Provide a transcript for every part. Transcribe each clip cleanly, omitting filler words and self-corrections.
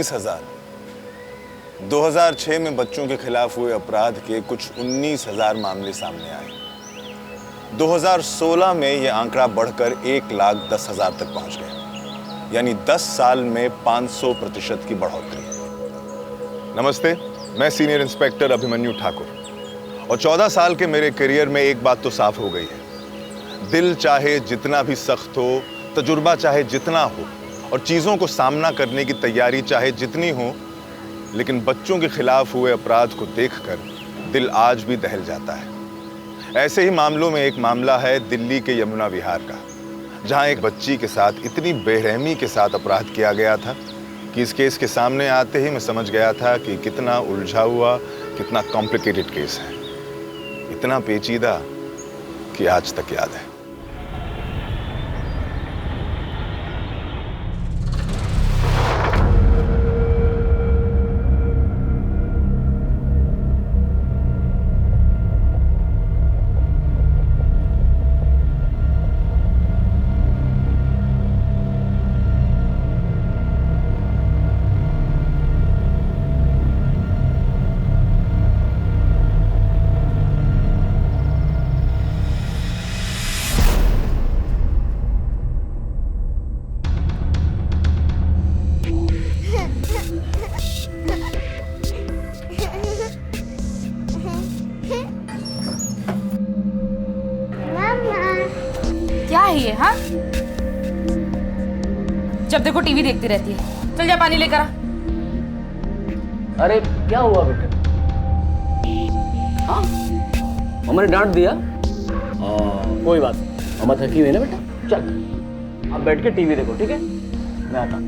19,000। 2006 में बच्चों के खिलाफ हुए अपराध के कुछ 19,000 मामले सामने आए। 2016 में यह आंकड़ा बढ़कर 1,10,000 तक पहुंच गया, यानी 10 साल में 500% की बढ़ोतरी। नमस्ते, मैं सीनियर इंस्पेक्टर अभिमन्यु ठाकुर और 14 साल के मेरे करियर में एक बात तो साफ हो गई है। दिल चाहे जितना भी सख्त हो, तजुर्बा चाहे जितना हो और चीज़ों को सामना करने की तैयारी चाहे जितनी हो, लेकिन बच्चों के खिलाफ हुए अपराध को देखकर दिल आज भी दहल जाता है। ऐसे ही मामलों में एक मामला है दिल्ली के यमुना विहार का, जहां एक बच्ची के साथ इतनी बेरहमी के साथ अपराध किया गया था कि इस केस के सामने आते ही मैं समझ गया था कि कितना उलझा हुआ, कितना कॉम्प्लिकेटेड केस है, इतना पेचीदा कि आज तक याद है। क्या है ये? हाँ, जब देखो टीवी देखती रहती है। चल जा पानी लेकर आ। अरे क्या हुआ बेटे? हाँ, मम्मा ने डांट दिया। कोई बात नहीं, मम्मा थकी हुई है ना बेटा। चल आप बैठ के टीवी देखो, ठीक है? मैं आता हूँ।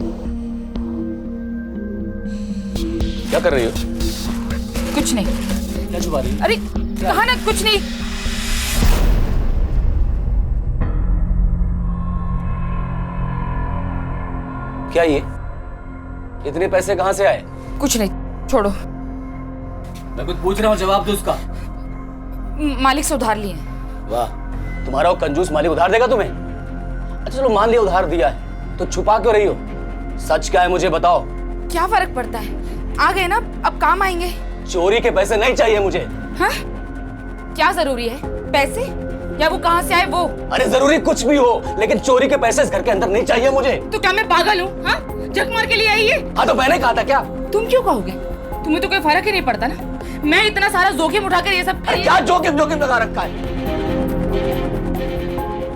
क्या कर रही हो? कुछ नहीं। क्या छुपा रही हो? अरे कहा ना कुछ नहीं। क्या ये? इतने पैसे कहाँ से आए? कुछ नहीं, छोड़ो। मैं कुछ पूछ रहा हूँ, जवाब दो उसका। मालिक से उधार लिए। वाह, तुम्हारा वो कंजूस मालिक उधार देगा तुम्हें? अच्छा चलो मान लिया उधार दिया है, तो छुपा क्यों रही हो? सच क्या है मुझे बताओ। क्या फर्क पड़ता है, आ गए ना, अब काम आएंगे। चोरी के पैसे नहीं चाहिए मुझे। हाँ? क्या जरूरी है, पैसे या वो कहाँ से आए वो? अरे जरूरी कुछ भी हो, लेकिन चोरी के पैसे इस घर के अंदर नहीं चाहिए मुझे। तो क्या मैं पागल हूँ? हाँ, झक मार के लिए आई है? हाँ तो मैंने कहा था क्या? तुम क्यों कहोगे? तुम्हें तो कोई फर्क ही नहीं पड़ता ना। मैं इतना सारा जोखिम उठाकर ये सब। अरे क्या जोखिम लगा रखा है?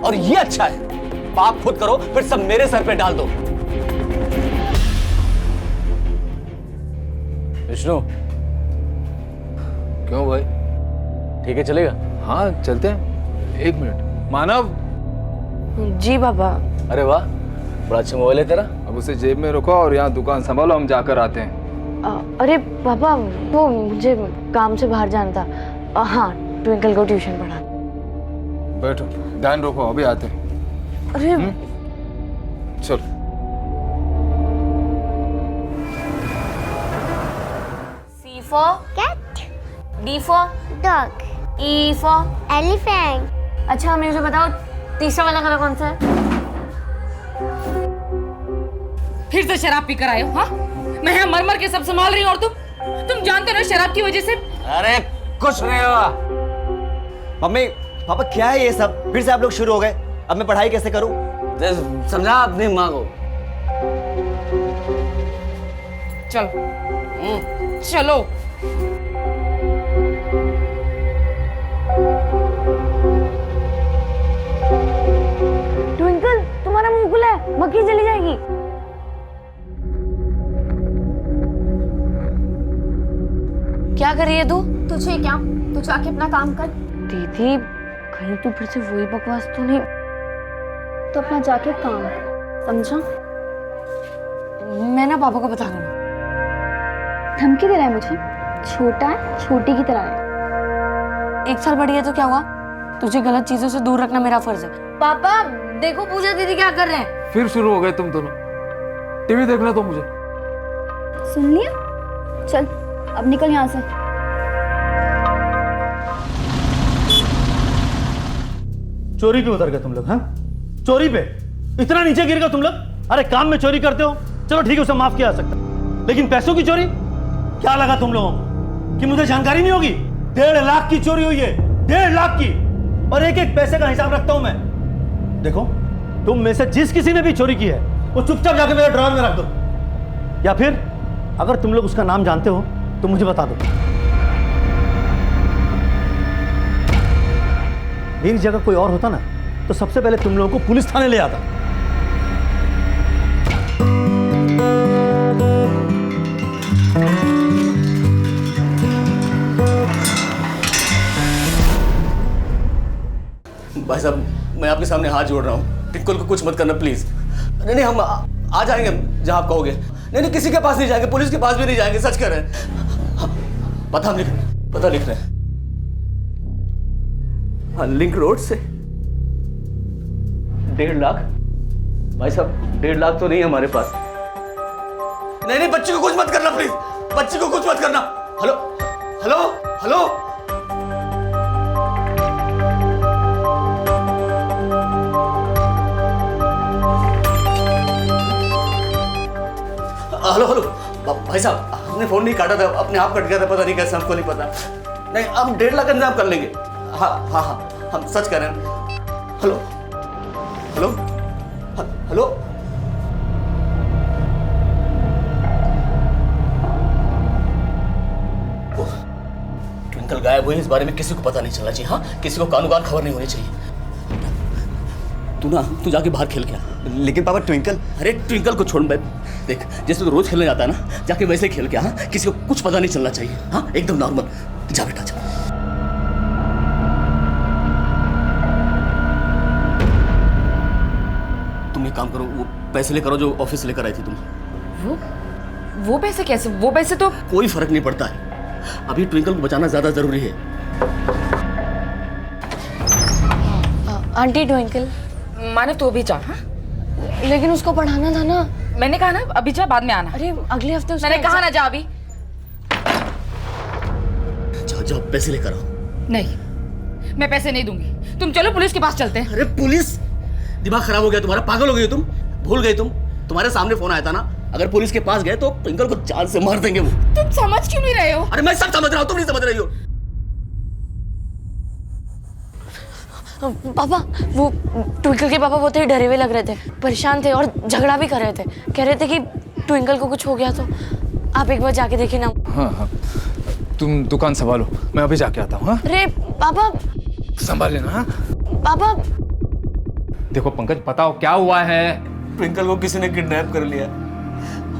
और ये अच्छा है, पाप खुद करो फिर सब मेरे सर पे डाल दो। विष्णु, क्यों भाई? ठीक है चलेगा? हाँ चलते हैं। एक मिनट। मानव। जी बाबा। अरे वाह, बड़ा अच्छा मोबाइल है तेरा। अब उसे जेब में रखो और यहाँ दुकान संभालो, हम जाकर आते हैं। अरे पापा, वो मुझे काम से बाहर जाना था। हाँ, ट्विंकल को ट्यूशन पढ़ा। बैठो, ध्यान रखो, अभी आते हैं। अरे चलो। C for cat, D for dog, E for elephant. अच्छा मुझे बताओ, तीसरा वाला खाना कौन सा है? फिर से शराब पीकर आए हो? हाँ, मैं यहाँ मर मर के सब संभाल रही हूँ और तुम जानते हो ना शराब की वजह से। अरे कुछ नहीं हुआ। मम्मी पापा क्या है ये सब? फिर से आप लोग शुरू हो गए। अब मैं पढ़ाई कैसे करूं? समझा अपनी माँ को। चलो चलो। ट्विंकल, तुम्हारा मुंह खुला है, मक्खी चली जाएगी। क्या कर रही है तू? तुझे क्या? तू जाके अपना काम कर। दीदी, कहीं तू फिर से वही बकवास तो नहीं? तो अपना जाके काम कर, समझा? मैं ना पापा को बता दूंगा। धमकी दे रहा है मुझे? छोटा है, छोटी की तरह है। 1 साल बढ़ी है तो क्या हुआ? तुझे गलत चीजों से दूर रखना मेरा फर्ज है। पापा देखो, पूजा दीदी क्या कर रहे हैं। फिर शुरू हो गए तुम दोनों। टीवी देखना तो मुझे। सुन लिया? चल अब निकल यहाँ से। चोरी पे उतर गए तुम लोग? हाँ, चोरी पे इतना नीचे गिर गए तुम लोग? अरे काम में चोरी करते हो, चलो ठीक है, उसे माफ किया जा सकता, लेकिन पैसों की चोरी? क्या लगा तुम लोगों को कि मुझे जानकारी नहीं होगी? 1.5 लाख की चोरी हुई है, 1.5 लाख की, और एक एक पैसे का हिसाब रखता हूं मैं। देखो, तुम में से जिस किसी ने भी चोरी की है वो चुपचाप जाके मेरे ड्रॉअर में रख दो, या फिर अगर तुम लोग उसका नाम जानते हो तो मुझे बता दो। मेरी जगह कोई और होता ना तो सबसे पहले तुम लोगों को पुलिस थाने ले आता। भाई साहब, मैं आपके सामने हाथ जोड़ रहा हूँ, टिंकल को कुछ मत करना प्लीज। नहीं, हम आ जाएंगे जहां आप कहोगे। नहीं, किसी के पास नहीं जाएंगे, पुलिस के पास भी नहीं जाएंगे, सच कह रहे हैं। पता लिख रहे हैं। हाँ, लिंक रोड से 1.5 लाख। भाई साहब, 1.5 लाख तो नहीं है हमारे पास। नहीं, बच्ची को कुछ मत करना प्लीज, बच्ची को कुछ मत करना। Hello hello hello hello hello भाई साहब, हमने फोन नहीं काटा था, अपने आप कट गया था, पता नहीं कैसे, हमको नहीं पता। नहीं, हम 1.5 लाख का इंतजाम कर लेंगे। हाँ, हम सच कह रहे हैं। हेलो हेलो हेलो ट्विंकल गायब हुई, इस बारे में किसी को पता नहीं चलना चाहिए। हाँ, किसी को कानून खबर नहीं होनी चाहिए। तू जाके बाहर खेल गया। लेकिन पापा ट्विंकल। अरे ट्विंकल को छोड़, देख, जैसे तो रोज खेलने जाता है ना, जाके वैसे खेल के। हाँ, किसी को कुछ पता नहीं चलना चाहिए। हाँ, एकदम नॉर्मल। जा बेटा जा। तुम एक काम करो, वो पैसे लेकर आओ जो ऑफिस से लेकर आई थी तुम। वो पैसे कैसे? वो पैसे तो कोई फर्क नहीं पड़ता है, अभी ट्विंकल को बचाना ज्यादा जरूरी है। आंटी ट्विंकल, माने तो भी जा। हाँ, लेकिन उसको पढ़ाना था ना। मैंने कहा ना अभी जा, बाद में आना। अरे अगले हफ्ते उसका मैंने कहा ना जा अभी। जाओ पैसे लेकर आओ। नहीं, मैं पैसे नहीं दूंगी। तुम चलो पुलिस के पास चलते हैं। अरे पुलिस? दिमाग खराब हो गया तुम्हारा? पागल हो गए तुम? भूल गए तुम? तुम्हारे सामने फोन आया था ना, अगर पुलिस के पास गए तो ट्विंकल को जान से मार देंगे वो। तुम समझ क्यों नहीं रहे हो? अरे मैं सब समझ रहा हूँ, तुम नहीं समझ रही हो। पापा, वो ट्विंकल के पापा बहुत ही डरे हुए लग रहे थे, परेशान थे और झगड़ा भी कर रहे थे। कह रहे थे कि ट्विंकल को कुछ हो गया तो आप एक बार जाके देखिए ना। हाँ, तुम दुकान संभालो, मैं अभी जाके आता हूँ। हाँ, अरे पापा, संभाल लेना। हाँ, पापा। देखो पंकज, बताओ क्या हुआ है? ट्विंकल को किसी ने किडनैप कर लिया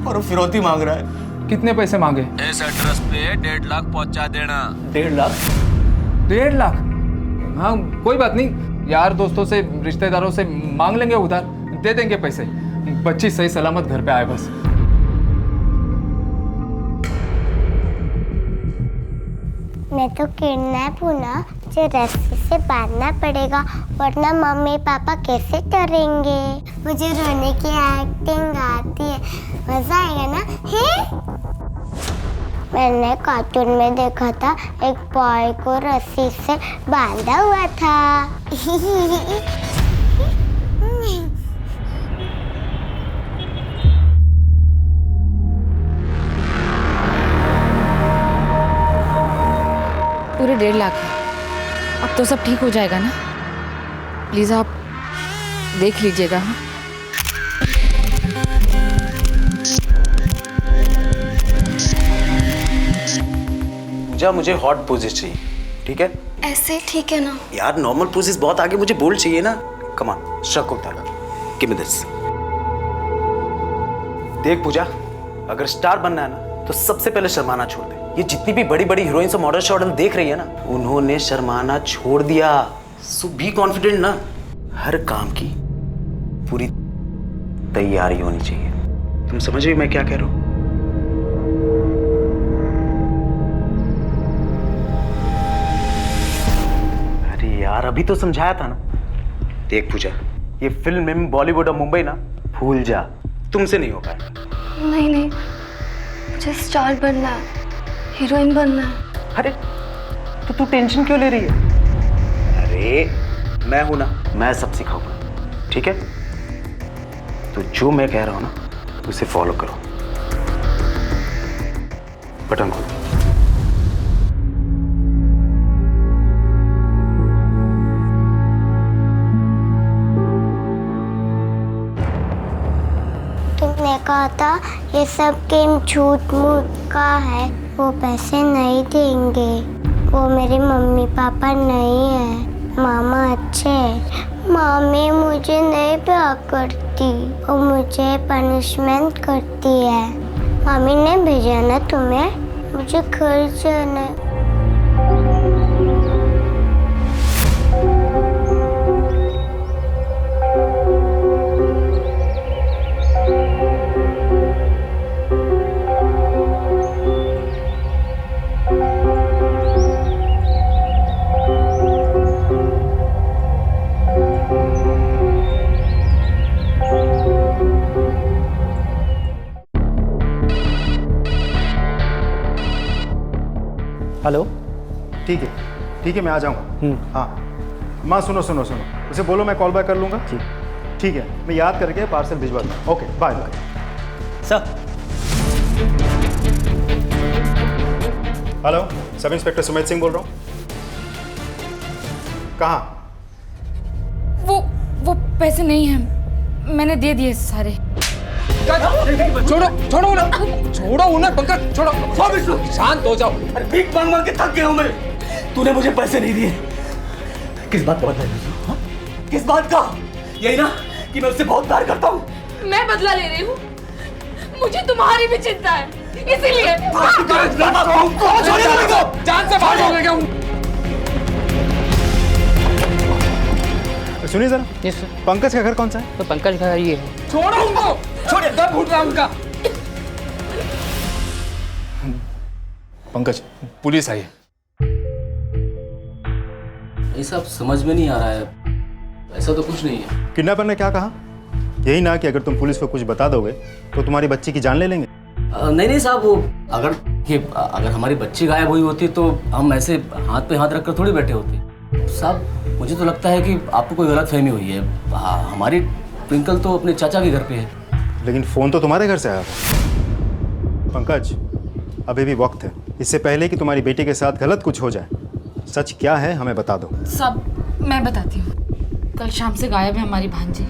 और वो फिरौती मांग रहा है। कितने पैसे मांगे? इस एड्रेस पे 1.5 लाख पहुंचा देना। 1.5 लाख? 1.5 लाख? हाँ, कोई बात नहीं, यार दोस्तों से, रिश्तेदारों से मांग लेंगे, उधार दे देंगे पैसे। बच्ची सही सलामत घर पे आए बस। मैं तो किडनैप हूँ ना, जो रस्सी से बांधना पड़ेगा, वरना मम्मी पापा कैसे करेंगे। मुझे रोने की एक्टिंग आती है, मजा आएगा ना? है? मैंने कार्टून में देखा था, एक बॉय को रस्सी से बांधा हुआ था। पूरे 1.5 लाख है। अब तो सब ठीक हो जाएगा ना? प्लीज आप देख लीजिएगा। हाँ, पूजा, मुझे हॉट पोजेस चाहिए, ठीक है? ऐसे ठीक है ना? यार नॉर्मल पोजेस बहुत आगे, मुझे बोल्ड चाहिए ना। कम ऑन, शक होता है। Give me this. देख पूजा, अगर स्टार बनना है ना तो सबसे पहले शर्माना छोड़ दे। ये जितनी भी बड़ी बड़ी हीरोइंस और मॉडल शॉडल देख रही है ना, उन्होंने शर्माना छोड़ दिया। सो बी कॉन्फिडेंट ना। हर काम की पूरी तैयारी होनी चाहिए। तुम समझ रही हो मैं क्या कह रहा हूं? अरे यार, अभी तो समझाया था ना। देख पूजा, ये फिल्म में बॉलीवुड और मुंबई ना, भूल जा, तुमसे नहीं हो पाएगा। नहीं, मुझे स्टार बनना है, हीरोइन बनना है। अरे तो तू टेंशन क्यों ले रही है? अरे मैं हूं ना, मैं सब सिखाऊंगा, ठीक है? तो जो मैं कह रहा हूं ना, उसे फॉलो करो। बटन खोलो। तुमने कहा था ये सब गेम झूठ मूठ का है, वो पैसे नहीं देंगे। वो मेरे मम्मी पापा नहीं है, मामा अच्छे है। मामी मुझे नहीं प्यार करती, वो मुझे पनिशमेंट करती है। मामी ने भेजा ना तुम्हें, मुझे घर जाना है। हेलो। ठीक है मैं आ जाऊँगा। हाँ माँ सुनो, उसे बोलो मैं कॉल बैक कर लूँगा। ठीक है, मैं याद करके पार्सल भिजवा दूँगा। Okay bye. Sir. Hello, sub inspector Sumit Singh बोल रहा हूँ। कहाँ? वो पैसे नहीं हैं, मैंने दे दिए सारे। छोड़ो उन्हें पंकज, छोड़ो। शांत हो जाओ। अरे भीख मांग मांग के थक गया हूं मैं। तूने मुझे पैसे नहीं दिए, किस बात का बदला ले रही हो? किस बात का? यही ना कि मैं उससे बहुत प्यार करता हूँ। मैं बदला ले रही हूँ, मुझे तुम्हारी भी चिंता है, इसीलिए। जान से बाहर हो गया हूँ। सुनिए जरा, पंकज का घर कौन सा है? तो पंकज का ये है। छोड़ो उनको, छोड़िए, दम घुट रहा उनका। पंकज, पुलिस आई है। ये सब समझ में नहीं आ रहा है, ऐसा तो कुछ नहीं है। किडनैपर ने क्या कहा? यही ना कि अगर तुम पुलिस को कुछ बता दोगे तो तुम्हारी बच्ची की जान ले लेंगे। नहीं साहब, वो अगर हमारी बच्ची गायब हुई होती तो हम ऐसे हाथ पे हाथ रखकर थोड़ी बैठे होते। साहब मुझे तो लगता है कि आपको कोई गलतफहमी हुई है। हमारी ट्विंकल तो अपने चाचा के घर पे है। लेकिन फोन तो तुम्हारे घर से आया था। पंकज, अभी भी वक्त है, इससे पहले कि तुम्हारी बेटी के साथ गलत कुछ हो जाए। सच क्या है हमें बता दो। सब मैं बताती हूँ। कल शाम से गायब है हमारी भांजी।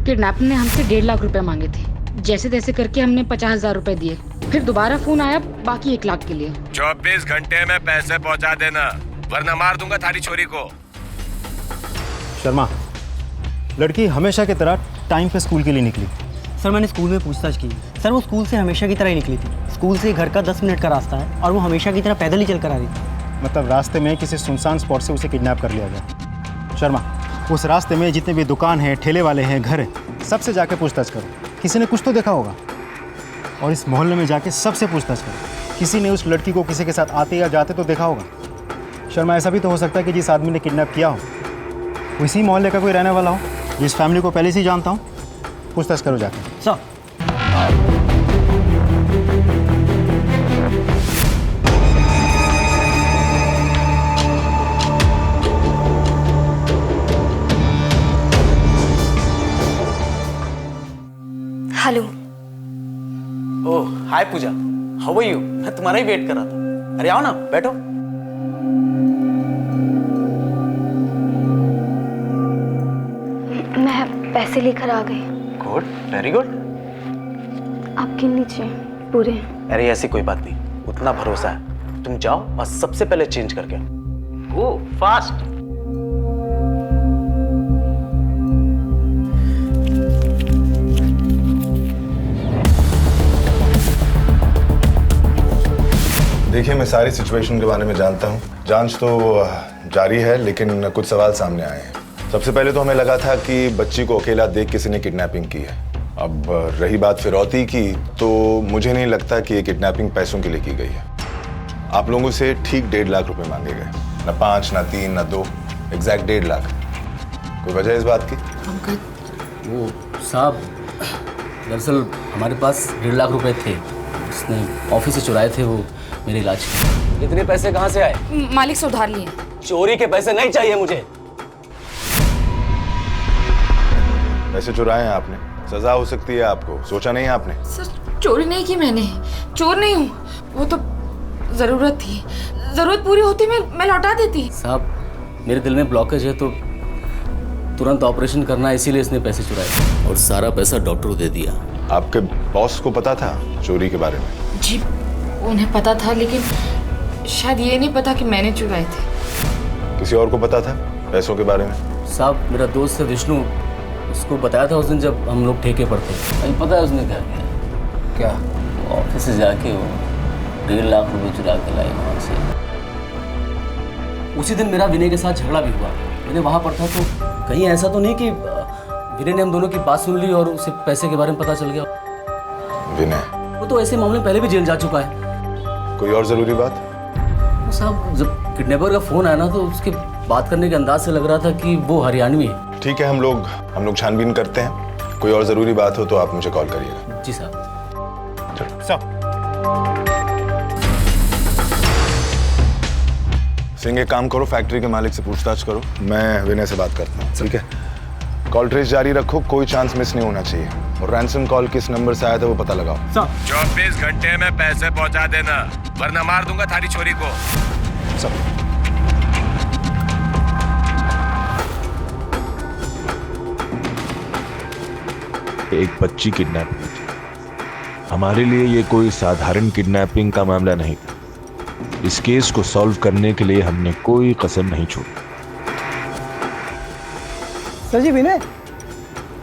किडनैपर ने हमसे 1.5 लाख रुपए मांगे थे। जैसे तैसे करके हमने 50,000 रुपए दिए। फिर दोबारा फोन आया बाकी 1 लाख के लिए। 24 घंटे में पैसे पहुंचा देना, वरना मार दूंगा थारी छोरी को। शर्मा, लड़की हमेशा की तरह टाइम पे स्कूल के लिए निकली। सर मैंने स्कूल में पूछताछ की। सर वो स्कूल से हमेशा की तरह ही निकली थी। स्कूल से घर का 10 मिनट का रास्ता है और वो हमेशा की तरह पैदल ही चल कर आ रही थी। मतलब रास्ते में किसी सुनसान स्पॉट से उसे किडनैप कर लिया गया। शर्मा, उस रास्ते में जितने भी दुकान हैं, ठेले वाले हैं, घर हैं, सबसे जाके पूछताछ करो। किसी ने कुछ तो देखा होगा। और इस मोहल्ले में जाके सबसे पूछताछ करो, किसी ने उस लड़की को किसी के साथ आते या जाते तो देखा होगा। शर्मा, ऐसा भी तो हो सकता है कि जिस आदमी ने किडनैप किया हो वो इसी मोहल्ले का कोई रहने वाला हो, जिस फैमिली को पहले से ही जानता हूँ। पूछताछ करो जाके। Sir hello. Oh hi Puja, how are you? मैं तुम्हारा ही वेट कर रहा था। अरे आओ ना, बैठो। मैं पैसे लेकर आ गई। Good, very good. आपके नीचे पूरे। अरे ऐसी कोई बात नहीं, उतना भरोसा है। तुम जाओ और सबसे पहले चेंज करके गो फास्ट। देखिए, मैं सारी सिचुएशन के बारे में जानता हूँ। जांच तो जारी है, लेकिन कुछ सवाल सामने आए हैं। सबसे पहले तो हमें लगा था कि बच्ची को अकेला देख किसी ने किडनैपिंग की है। अब रही बात फिरौती की, तो मुझे नहीं लगता कि ये किडनैपिंग पैसों के लिए की गई है। आप लोगों से ठीक 1.5 लाख रुपए मांगे गए, ना 5, ना 3, ना 2, एग्जैक्ट 1.5 लाख। कोई वजह इस बात की? वो साहब, दरअसल हमारे पास 1.5 लाख रुपए थे। उसने ऑफिस से चुराए थे, वो मेरे इलाज के। इतने पैसे कहाँ से आए? मालिक से उधार लिए। चोरी के पैसे नहीं चाहिए मुझे। पैसे चुराए हैं आपने, सजा हो सकती है आपको। सोचा नहीं आपने? सर चोरी नहीं की मैंने, चोर नहीं हूँ, वो तो जरूरत थी, जरूरत पूरी होती मैं लौटा देती। साहब मेरे दिल में ब्लॉकेज है तो तुरंत ऑपरेशन करना है, इसीलिए इसने पैसे चुराए और सारा पैसा डॉक्टर को दे दिया। आपके बॉस को पता था चोरी के बारे में? जी उन्हें पता था, लेकिन शायद ये नहीं पता कि मैंने चुराए थे। किसी और को पता था पैसों के बारे में? साहब मेरा दोस्त है विष्णु, उसको बताया था उस दिन जब हम लोग ठेके पर थे। अभी पता है उसने क्या किया? क्या? ऑफिस से जाके वो 1.5 लाख रुपए चुरा के लाए वहाँ से। उसी दिन मेरा विनय के साथ झगड़ा भी हुआ। मैंने वहाँ पर था तो कहीं ऐसा तो नहीं कि विनय ने हम दोनों की बात सुन ली और उसे पैसे के बारे में पता चल गया? विनय? वो तो ऐसे मामले में पहले भी जेल जा चुका है। कोई और जरूरी बात? साहब जब किडनैपर का फोन आया ना तो उसके बात करने के अंदाज से लग रहा था कि वो हरियाणवी है। ठीक है, हम लोग छानबीन करते हैं। कोई और जरूरी बात हो तो आप मुझे कॉल करिएगा। जी साहब। सिंह एक काम करो, फैक्ट्री के मालिक से पूछताछ करो, मैं विनय से बात करता हूँ। ठीक है, कॉल ट्रेस जारी रखो, कोई चांस मिस नहीं होना चाहिए। और रैंसम कॉल किस नंबर से आया था वो पता लगाओ। 24 घंटे में पैसे पहुंचा देना, वरना मार दूंगा थारी छोरी को। एक बच्ची किडनैप हुई थी। हमारे लिए ये कोई साधारण किडनैपिंग का मामला नहीं था। इस केस को सॉल्व करने के लिए हमने कोई कसर नहीं छोड़ी। सर जी विनय,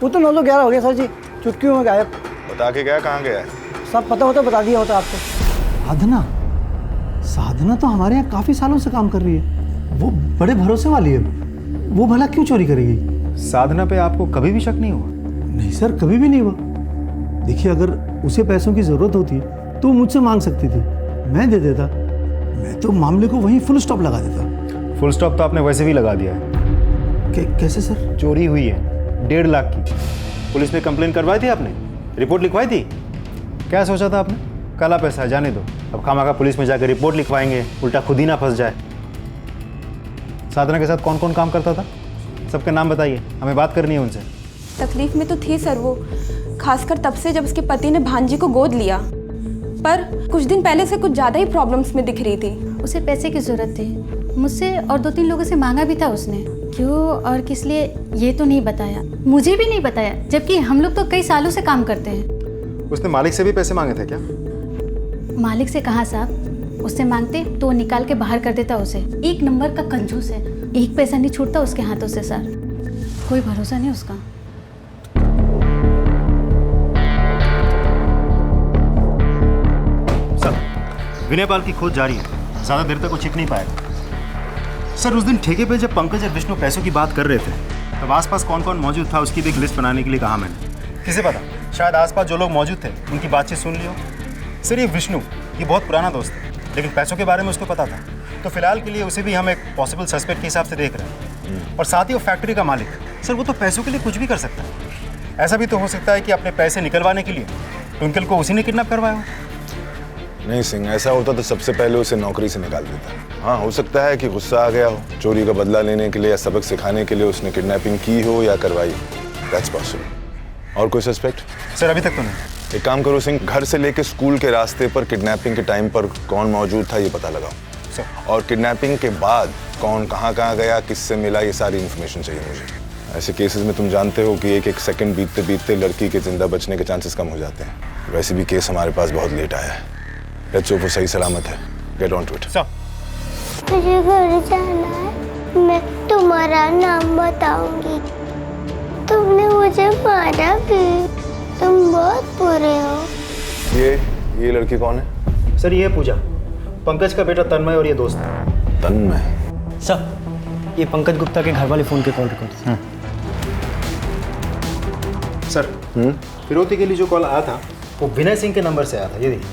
वो तो 9:11 हो गया सर जी, चुटकियों में गायब। बता के गया कहाँ गया है? सब पता होता बता दिया होता आपको। साधना तो हमारे यहाँ काफी सालों से काम कर रही है, वो बड़े भरोसे वाली है, वो भला क्यों चोरी करेगी? साधना पे आपको कभी भी शक नहीं हुआ? नहीं सर, कभी भी नहीं हुआ। देखिए अगर उसे पैसों की जरूरत होती तो मुझसे मांग सकती थी, मैं दे देता। मैं तो मामले को वहीं फुल स्टॉप लगा देता। फुल स्टॉप तो आपने वैसे भी लगा दिया है। कैसे सर? चोरी हुई है 1.5 लाख की। पुलिस में कंप्लेन करवाई थी आपने? रिपोर्ट लिखवाई थी? क्या सोचा था आपने? काला पैसा है, जाने दो। अब खामखा पुलिस में जाकर रिपोर्ट लिखवाएंगे, उल्टा खुद ही ना फंस जाए। साधना के साथ कौन कौन काम करता था? सबके नाम बताइए, हमें बात करनी है उनसे। तकलीफ में तो थी सर वो, खासकर तब से जब उसके पति ने भांजी को गोद लिया। पर कुछ दिन पहले से कुछ ज़्यादा ही प्रॉब्लम्स में दिख रही थी। उसे पैसे की ज़रूरत थी, मुझसे और 2-3 लोगों से मांगा भी था उसने। क्यों और किस लिए ये तो नहीं बताया, मुझे भी नहीं बताया, जबकि हम लोग तो कई सालों से काम करते हैं। उसने मालिक से भी पैसे मांगे थे क्या? मालिक से कहाँ साहब, उससे मांगते तो निकाल के बाहर कर देता उसे। एक नंबर का कंजूस है, एक पैसा नहीं छूटता उसके हाथों से सर, कोई भरोसा नहीं उसका। विनय पाल की खोज जारी है, ज्यादा देर तक वो छिप नहीं पाएगा। सर उस दिन ठेके पे जब पंकज और विष्णु पैसों की बात कर रहे थे तब आसपास कौन कौन मौजूद था उसकी भी एक लिस्ट बनाने के लिए कहा मैंने। किसे पता, शायद आसपास जो लोग मौजूद थे उनकी बातचीत सुन लियो। सर ये विष्णु ये बहुत पुराना दोस्त है, लेकिन पैसों के बारे में उसको पता था, तो फिलहाल के लिए उसे भी हम एक पॉसिबल सस्पेक्ट के हिसाब से देख रहे हैं। और साथ ही वो फैक्ट्री का मालिक, सर वो तो पैसों के लिए कुछ भी कर सकता है। ऐसा भी तो हो सकता है कि अपने पैसे निकलवाने के लिए ट्विंकल को उसी ने किडनैप करवाया हो। नहीं सिंह, ऐसा होता तो सबसे पहले उसे नौकरी से निकाल देता। हाँ, हो सकता है कि गुस्सा आ गया हो, चोरी का बदला लेने के लिए या सबक सिखाने के लिए उसने किडनैपिंग की हो या करवाई हो। That's possible. और कोई सस्पेक्ट? सर अभी तक तो नहीं। एक काम करो सिंह, घर से लेके स्कूल के रास्ते पर किडनैपिंग के टाइम पर कौन मौजूद था ये पता लगाओ। सर। और किडनैपिंग के बाद कौन कहाँ गया, किससे मिला, ये सारी इन्फॉर्मेशन चाहिए मुझे। ऐसे केसेस में तुम जानते हो कि एक सेकंड बीतते बीतते लड़की के जिंदा बचने के चांसेस कम हो जाते हैं। वैसे भी केस हमारे पास बहुत लेट आया है। लेट्स होप वो सही सलामत है। Get on to it. मुझे घर जाना है, मैं तुम्हारा नाम बताऊंगी। तुमने मुझे मारा भी, तुम बहुत बुरे हो। ये लड़की कौन है? सर ये पूजा, पंकज का बेटा तन्मय और ये दोस्त है। तन्मय? सर ये पंकज गुप्ता के घर वाले फ़ोन के कॉल रिकॉर्ड। सर फिरौती के लिए जो कॉल आया था वो विनय सिंह के नंबर से आया था। ये देखिए,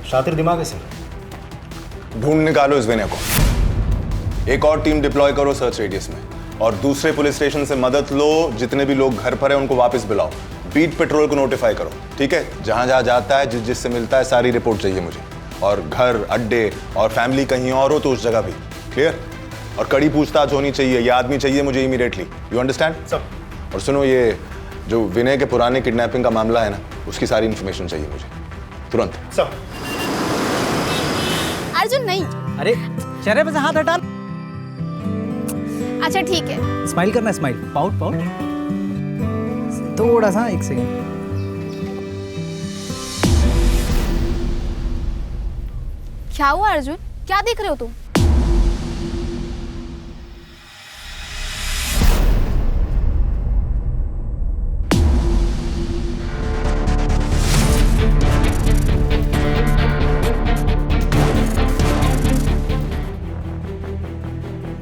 शातिर दिमाग है सर। ढूंढ निकालो इस विनय को। एक और टीम डिप्लॉय करो सर्च रेडियस में, और दूसरे पुलिस स्टेशन से मदद लो। जितने भी लोग घर पर हैं उनको वापस बुलाओ। बीट पेट्रोल को नोटिफाई करो, ठीक है? जहां जहां जाता है, जिससे मिलता है, सारी रिपोर्ट चाहिए मुझे। और घर, अड्डे और फैमिली कहीं और हो तो उस जगह भी। क्लियर? और कड़ी पूछताछ होनी चाहिए। ये आदमी चाहिए मुझे इमीडिएटली। You understand? सब। और सुनो, ये जो विनय के पुराने किडनैपिंग का मामला है ना, उसकी सारी इन्फॉर्मेशन चाहिए मुझे तुरंत। सब। अर्जुन नहीं। अरे चेहरे पे से हाथ हटा। अच्छा ठीक है। स्माइल करना, स्माइल, पाउट पाउट, थोड़ा सा, एक सेकंड। क्या हुआ अर्जुन, क्या देख रहे हो तुम?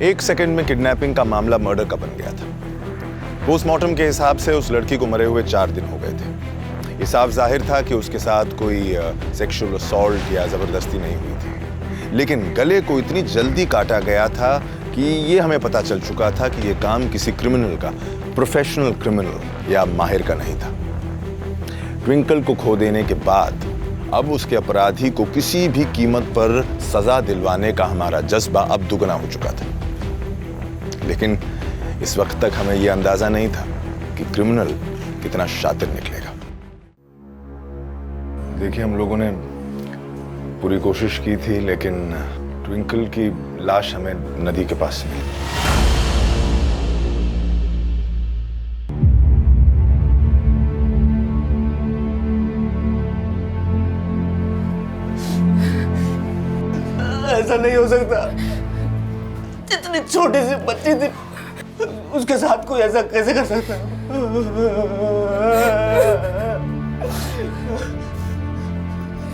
एक सेकंड में किडनैपिंग का मामला मर्डर का बन गया था। पोस्टमार्टम के हिसाब से उस लड़की को मरे हुए 4 दिन हो गए थे। ये साफ जाहिर था कि उसके साथ कोई सेक्सुअल असॉल्ट या जबरदस्ती नहीं हुई थी, लेकिन गले को इतनी जल्दी काटा गया था कि ये हमें पता चल चुका था कि ये काम किसी क्रिमिनल का, प्रोफेशनल क्रिमिनल या माहिर का नहीं था। ट्विंकल को खो देने के बाद अब उसके अपराधी को किसी भी कीमत पर सजा दिलवाने का हमारा जज्बा अब दुगना हो चुका था। लेकिन इस वक्त तक हमें यह अंदाजा नहीं था कि क्रिमिनल कितना शातिर निकलेगा। देखिए, हम लोगों ने पूरी कोशिश की थी, लेकिन ट्विंकल की लाश हमें नदी के पास मिली। ऐसा नहीं हो सकता। इतनी छोटी सी बच्ची थी, उसके साथ कोई ऐसा कैसे कर सकता है?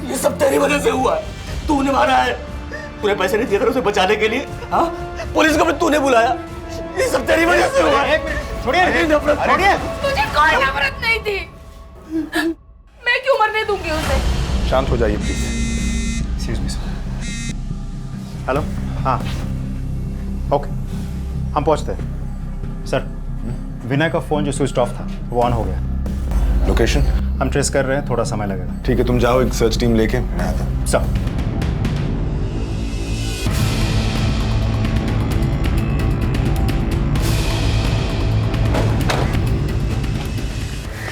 ये सब तेरी वजह से हुआ है। तूने मारा है। तूने पैसे नहीं दिए थे उसे बचाने के लिए। हाँ, पुलिस को भी तूने बुलाया। ये सब तेरी वजह से हुआ है। छोड़िए, मुझे कोई नफरत नहीं थी। मैं क्यों मरने दूंगी उसे? शांत हो जाइए please. Excuse me sir. Hello, हाँ, ओके, हम पहुंचते हैं। सर, विनय का फोन जो स्विच ऑफ था वो ऑन हो गया। लोकेशन हम ट्रेस कर रहे हैं, थोड़ा समय लगेगा। ठीक है, तुम जाओ, एक सर्च टीम लेके मैं आता हूं। सर,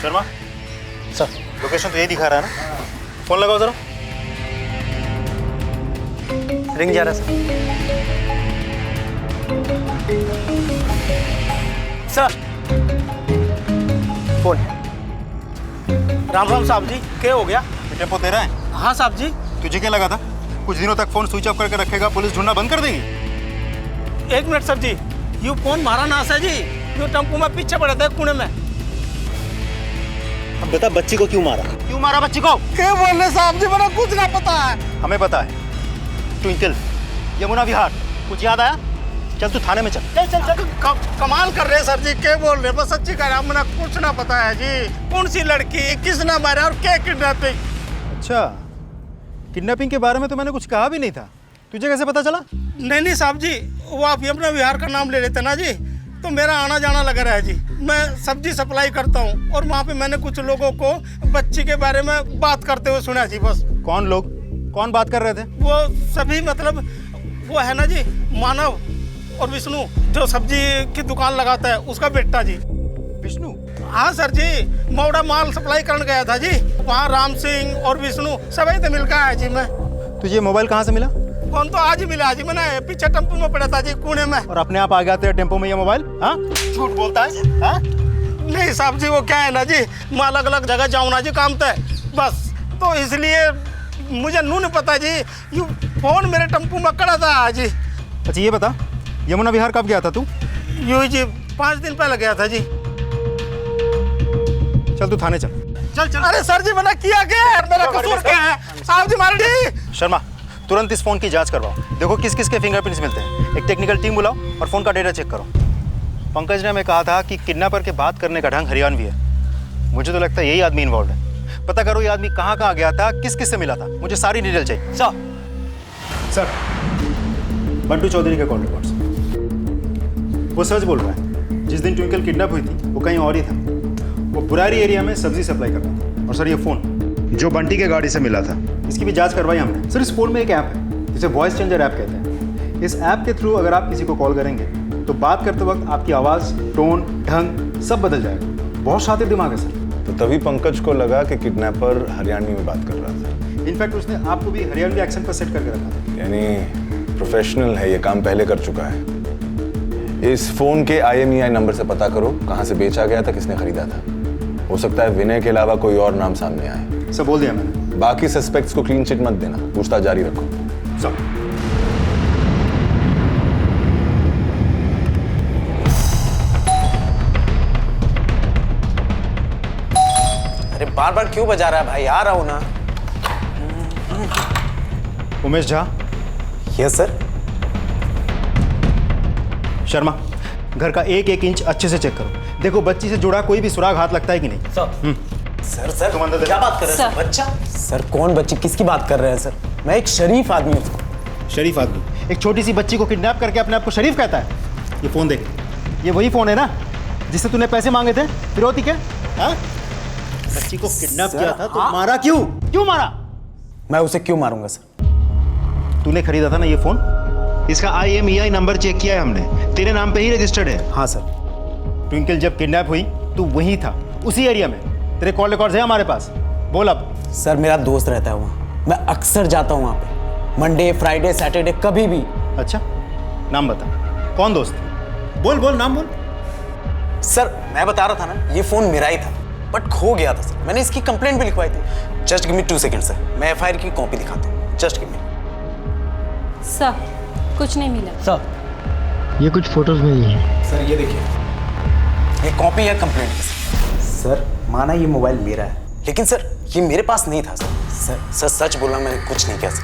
शर्मा सर, लोकेशन तो यही दिखा रहा है ना? फोन लगाओ जरा। रिंग जा रहा है सर। फोन। राम राम साहब जी, क्या हो गया? टेम्पो तेरा है? हाँ साहब जी। तुझे क्या लगा था कुछ दिनों तक फोन स्विच ऑफ करके रखेगा, पुलिस ढूंढना बंद कर देगी? 1 मिनट सर जी, यू फोन मारा ना सर जी, यू टेम्पो में पीछे पड़े थे पुणे में। अब बता, बच्ची को क्यों मारा? क्यों मारा बच्ची को? क्या बोल रहे साहब जी, मेरा कुछ ना पता है। हमें पता है। ट्विंकल, यमुना विहार, कुछ याद आया? चल तू थाने में चल। चल चल चल। कमाल कर रहे हैं सर जी, क्या बोल रहे हैं? बस सच्ची कह रहा हूं, मुझे कुछ ना पता है जी। कौन सी लड़की, किसने मारा और क्या किडनैपिंग? अच्छा, किडनैपिंग के बारे में तो मैंने कुछ कहा भी नहीं था, तुझे कैसे पता चला? नहीं साहब जी, वो आप यमुना विहार का नाम ले लेते ना जी, तो मेरा आना जाना लगा रहा है जी। मैं सब्जी सप्लाई करता हूँ और वहाँ पे मैंने कुछ लोगों को बच्ची के बारे में बात करते हुए सुना जी। बस। कौन लोग, कौन बात कर रहे थे? वो सभी, मतलब वो है ना जी, मानव और विष्णु, जो सब्जी की दुकान लगाता है, उसका बेटा जी। विष्णु? हाँ सर जी, मौड़ा माल सप्लाई करने गया था जी, वहाँ राम सिंह और विष्णु सभी से मिलकर आया जी मैं। तुझे मोबाइल कहाँ से मिला? फोन तो आज ही मिला जी, मैंने पीछे टेम्पो में पड़ा था जी, कोने में। और अपने आप आ गया तेरे टेम्पो में ये मोबाइल? हाँ, झूठ बोलता है। हाँ? नहीं साहब जी, वो क्या है ना जी, मैं अलग अलग जगह जाऊँ ना जी काम पे, बस तो इसलिए मुझे नहीं पता जी, यू फोन मेरे टेम्पो में कड़ा था आज जी। अच्छा ये बता, यमुना विहार कब गया था तू? यूं जी 5 दिन पहले गया था जी। चल तू थाने चल। चल चल। अरे सर जी, मैंने किया क्या है? मेरा कसूर क्या है? साहब जी मार दी। शर्मा, तुरंत इस फोन की जांच करवाओ, देखो किस किस के फिंगरप्रिंट्स मिलते हैं। एक टेक्निकल टीम बुलाओ और फोन का डेटा चेक करो। पंकज ने हमें कहा था कि किडनैपर के बात करने का ढंग हरियाणवी है। मुझे तो लगता है यही आदमी इन्वॉल्व है। पता करो ये आदमी कहाँ कहाँ गया था, किस किस से मिला था, मुझे सारी डिटेल चाहिए। सर, बंटू चौधरी के कॉल रिपोर्ट्स। वो सच बोल रहा है, जिस दिन ट्विंकल किडनैप हुई थी वो कहीं और ही था। वो बुरारी एरिया में सब्जी सप्लाई करता था। और सर ये फ़ोन जो बंटी के गाड़ी से मिला था, इसकी भी जांच करवाई हमने। सर इस फ़ोन में एक ऐप है जिसे वॉइस चेंजर ऐप कहते हैं। इस ऐप के थ्रू अगर आप किसी को कॉल करेंगे तो बात करते वक्त आपकी आवाज़, टोन, ढंग सब बदल जाएगा। बहुत शातिर दिमाग है सर। तो तभी पंकज को लगा कि किडनैपर हरियाणवी में बात कर रहा था। इनफैक्ट उसने आपको भी हरियाणवी एक्सेंट पर सेट करके रखा था। यानी प्रोफेशनल है, ये काम पहले कर चुका है। इस फोन के IMEI नंबर से पता करो कहाँ से बेचा गया था, किसने खरीदा था। हो सकता है विनय के अलावा कोई और नाम सामने आए। सब बोल दिया मैंने। बाकी सस्पेक्ट्स को क्लीन चिट मत देना, पूछताछ जारी रखो। सब। अरे बार बार क्यों बजा रहा है भाई? आ रहा हूं ना। उमेश झा। Yes sir. शर्मा, घर का एक एक इंच अच्छे से चेक करो। देखो बच्ची से जुड़ा कोई भी सुराग हाथ लगता है कि नहीं। सर सर तुम अंदर क्या बात कर रहे हैं? बच्चा? सर कौन बच्ची, किसकी बात कर रहे हैं सर? मैं एक शरीफ आदमी हूँ। शरीफ आदमी एक छोटी सी बच्ची को किडनैप करके अपने आप को शरीफ कहता है? ये फोन देख, ये वही फोन है ना जिससे तूने पैसे मांगे थे फिरौती के? हाँ? बच्ची को किडनैप किया था तो मारा क्यों? क्यों मारा? मैं उसे क्यों मारूंगा सर? तूने खरीदा था ना ये फोन, इसका IMEI नंबर चेक किया है हमने, तेरे नाम पे ही रजिस्टर्ड है। हाँ सर। ट्विंकल जब किडनैप हुई तू वहीं था, उसी एरिया में। तेरे कॉल रिकॉर्ड्स है हमारे पास, बोल अब। सर मेरा दोस्त रहता है वहाँ, मैं अक्सर जाता हूँ वहाँ पे, मंडे फ्राइडे सैटरडे कभी भी। अच्छा, नाम बता, कौन दोस्त? बोल बोल, नाम बोल। सर मैं बता रहा था ना, ये फोन मेरा ही था बट खो गया था सर। मैंने इसकी कंप्लेंट भी लिखवाई थी। Just give me 2 second sir, मैं FIR की कॉपी दिखाता हूँ। Just give me. सर कुछ नहीं मिला। सर ये कुछ फोटोज मिली हैं। सर ये देखिए, ये कॉपी है कंप्लेंट की। सर माना ये मोबाइल मेरा है, लेकिन सर ये मेरे पास नहीं था सर। सर सच बोलना, मैंने कुछ नहीं किया सर।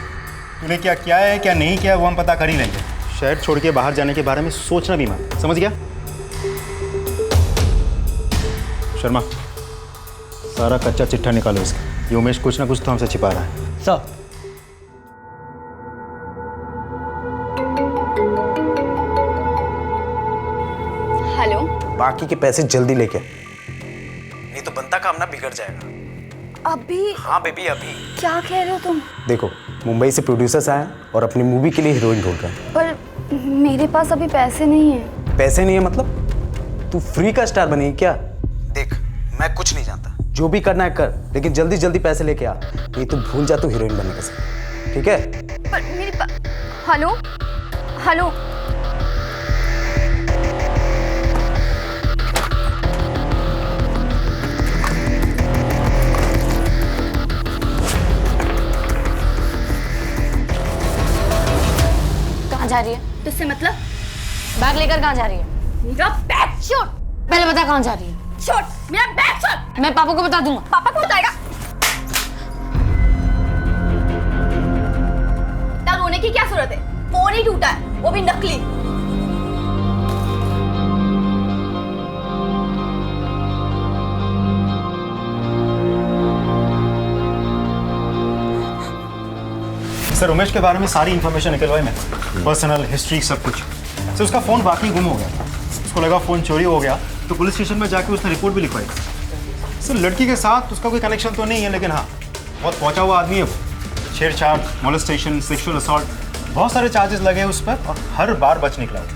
तूने क्या किया है क्या नहीं किया वो हम पता कर ही लेंगे। शहर छोड़ के बाहर जाने के बारे में सोचना भी मत, समझ गया? शर्मा, सारा कच्चा चिट्ठा निकालो इसका। ये उमेश कुछ ना कुछ तो हमसे छिपा रहा है। Sir hello. बाकी के पैसे जल्दी लेके, नहीं तो बनता काम ना बिगड़ जाएगा। अभी? हाँ बेबी अभी। क्या कह रहे हो तुम? देखो मुंबई से प्रोड्यूसर्स आए और अपनी मूवी के लिए हीरोइन ढूंढ रहे हैं। पर मेरे पास अभी पैसे नहीं है। पैसे नहीं है मतलब? तू फ्री का स्टार बनी क्या? देख मैं कुछ नहीं जानता, जो भी करना है कर, लेकिन जल्दी जल्दी पैसे लेके आ, नहीं तो भूल जा तू हीरोइन बनने का सर, ठीक है? पर मेरी हेलो हेलो। कहाँ जा रही है? तुझसे मतलब? बैग लेकर कहाँ जा रही है? मेरा बैग छोड़। पहले बता कहाँ जा रही है? छोड़ मेरा बैग छोड़। मैं पापा को बता दूंगा। पापा को बताएगा? तब रोने की क्या जरूरत है? फोन ही टूटा है, वो भी नकली। सर उमेश के बारे में सारी इंफॉर्मेशन निकलवाई मैंने, पर्सनल हिस्ट्री सब कुछ। सर उसका फ़ोन वाकई गुम हो गया था, उसको लगा फ़ोन चोरी हो गया तो पुलिस स्टेशन में जाके उसने रिपोर्ट भी लिखवाई। सर लड़की के साथ उसका कोई कनेक्शन तो नहीं है, लेकिन हाँ बहुत पहुंचा हुआ आदमी है वो। छेड़छाड़, मोलेस्टेशन, सेक्सुअल असॉल्ट, बहुत सारे चार्जेस लगे उस पर और हर बार बच निकला वो।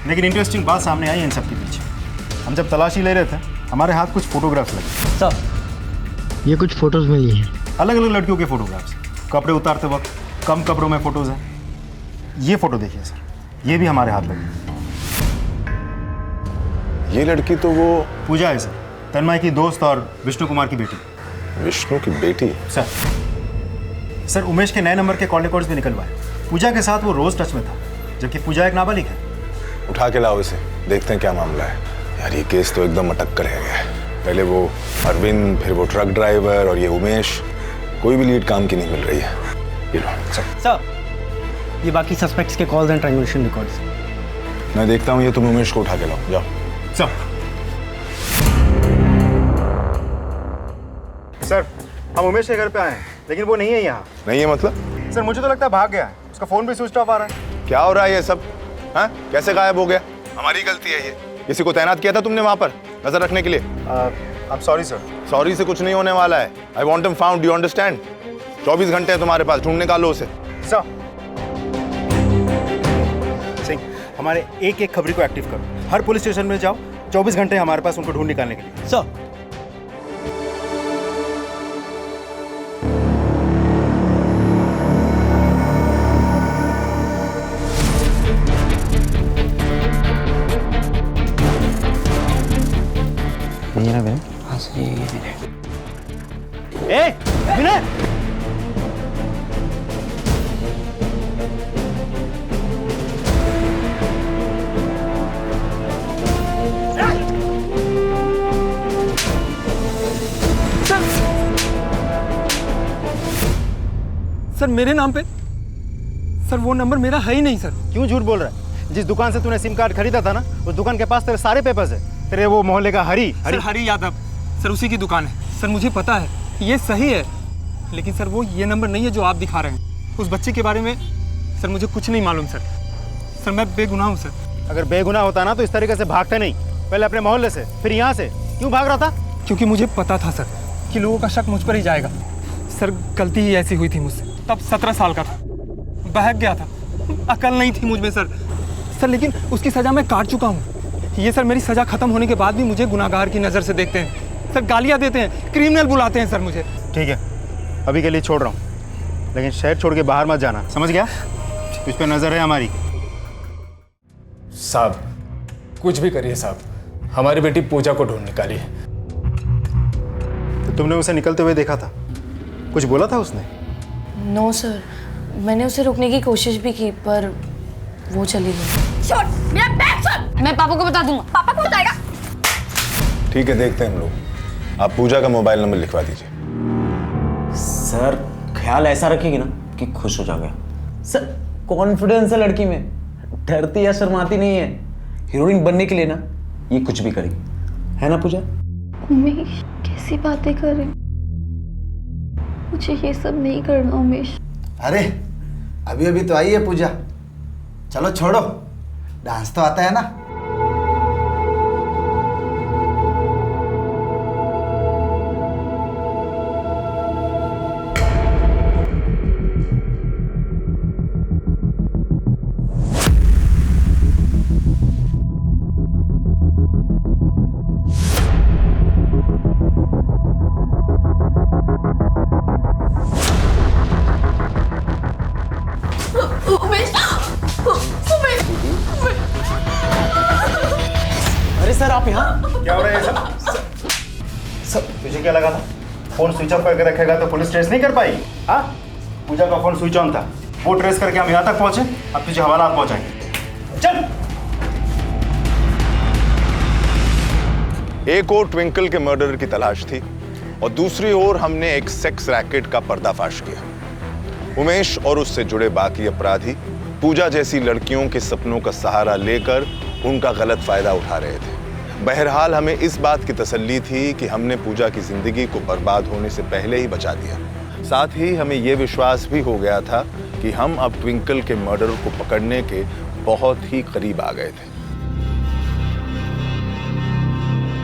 लेकिन इंटरेस्टिंग बात सामने आई इन सब के पीछे। हम जब तलाशी ले रहे थे हमारे हाथ कुछ फोटोग्राफ्स लगे। सर ये कुछ फोटोज मिली हैं, अलग अलग लड़कियों के फोटोग्राफ्स, कपड़े उतारते वक्त, कम कपड़ों में फोटोज हैं। ये फोटो देखिए सर, ये भी हमारे हाथ लगी। ये लड़की तो वो पूजा है सर, तन्मय की दोस्त और विष्णु कुमार की बेटी। विष्णु की बेटी? सर उमेश के नए नंबर के कॉल रिकॉर्ड्स भी निकलवाए। पूजा के साथ वो रोज टच में था, जबकि पूजा एक नाबालिग है। उठा के लाओ इसे, देखते हैं क्या मामला है। यार ये केस तो एकदम अटक कर रह गया है। पहले वो अरविंद, फिर वो ट्रक ड्राइवर और ये उमेश, कोई भी लीड काम की नहीं मिल रही है। ये लो सर, ये बाकी सस्पेक्ट्स के कॉल्स एंड ट्रांजैक्शन रिकॉर्ड्स। मैं देखता हूँ, ये तुम उमेश को उठा के लाओ, जाओ। सर हम उमेश के घर पे आए हैं, लेकिन वो नहीं है यहाँ। नहीं है मतलब? सर मुझे तो लगता है भाग गया है, उसका फोन भी स्विच ऑफ आ रहा है। क्या हो रहा है ये सब? हाँ कैसे गायब हो गया? हमारी गलती है ये। किसी को तैनात किया था तुमने वहां पर नजर रखने के लिए? I'm sorry sir. सॉरी से कुछ नहीं होने वाला है। I want him found, you understand? 24 घंटे हैं तुम्हारे पास, ढूंढ निकालो उसे। सर सिंह, हमारे एक एक खबरी को एक्टिव करो, हर पुलिस स्टेशन में जाओ, 24 घंटे हमारे पास उनको ढूंढ निकालने के लिए। सर सर मेरे नाम पे? सर वो नंबर मेरा है ही नहीं सर। क्यों झूठ बोल रहा है? जिस दुकान से तूने सिम कार्ड खरीदा था ना, उस दुकान के पास तेरे सारे पेपर्स है। तेरे वो मोहल्ले का हरी यादव सर, उसी की दुकान है सर। मुझे पता है ये सही है, लेकिन सर वो ये नंबर नहीं है जो आप दिखा रहे हैं। उस बच्चे के बारे में सर मुझे कुछ नहीं मालूम सर। सर मैं बेगुनाह हूँ सर। अगर बेगुनाह होता ना तो इस तरीके से भागता नहीं, पहले अपने मोहल्ले से फिर यहाँ से। क्यों भाग रहा था? क्योंकि मुझे पता था सर कि लोगों का शक मुझ पर ही जाएगा। सर गलती ही ऐसी हुई थी मुझसे। तब 17 साल का था, बहक गया था, अकल नहीं थी मुझ में सर। लेकिन उसकी सज़ा मैं काट चुका हूँ। ये सर मेरी सज़ा खत्म होने के बाद भी मुझे गुनाहगार की नज़र से देखते हैं सर, गालियाँ देते हैं, क्रिमिनल बुलाते हैं सर मुझे। ठीक है, अभी के लिए छोड़ रहा हूँ, लेकिन शहर छोड़ के बाहर मत जाना, समझ गया? इस पर नज़र है हमारी। साहब कुछ भी करिए साहब, हमारी बेटी पूजा को ढूंढ निकालिए। तो तुमने उसे निकलते हुए देखा था? कुछ बोला था उसने? नो सर, मैंने उसे रोकने की कोशिश भी की पर वो चली गई। छोड़ मेरा बैग छोड़। मैं पापा को बता दूंगा। पापा को बताएगा? ठीक है, देखते हैं हम लोग। आप पूजा का मोबाइल नंबर लिखवा दीजिए। सर ख्याल ऐसा रखेगी ना कि खुश हो जाएगा। सर कॉन्फिडेंस है लड़की में, डरती या शर्माती नहीं है। हीरोइन बनने के लिए ना ये कुछ भी करेगी, है ना पूजा? उमेश कैसी बातें कर रहे, मुझे ये सब नहीं करना उमेश। अरे अभी अभी तो आई है पूजा, चलो छोड़ो, डांस तो आता है ना। अरे सर आप यहाँ? क्या हो रहा है ये सब? सब तुझे क्या लगा था फोन स्विच ऑफ करके रखेगा तो पुलिस ट्रेस नहीं कर पाई? हाँ, पूजा का फोन स्विच ऑन था, वो ट्रेस करके हम यहाँ तक पहुंचे। अब तुझे हवालात पहुंचाएंगे, चल। एक और ट्विंकल के मर्डर की तलाश थी और दूसरी ओर हमने एक सेक्स रैकेट का पर्दाफाश किया। उमेश और उससे जुड़े बाकी अपराधी पूजा जैसी लड़कियों के सपनों का सहारा लेकर उनका गलत फायदा उठा रहे थे। बहरहाल हमें इस बात की तसल्ली थी कि हमने पूजा की जिंदगी को बर्बाद होने से पहले ही बचा दिया। साथ ही हमें यह विश्वास भी हो गया था कि हम अब ट्विंकल के मर्डर को पकड़ने के बहुत ही करीब आ गए थे।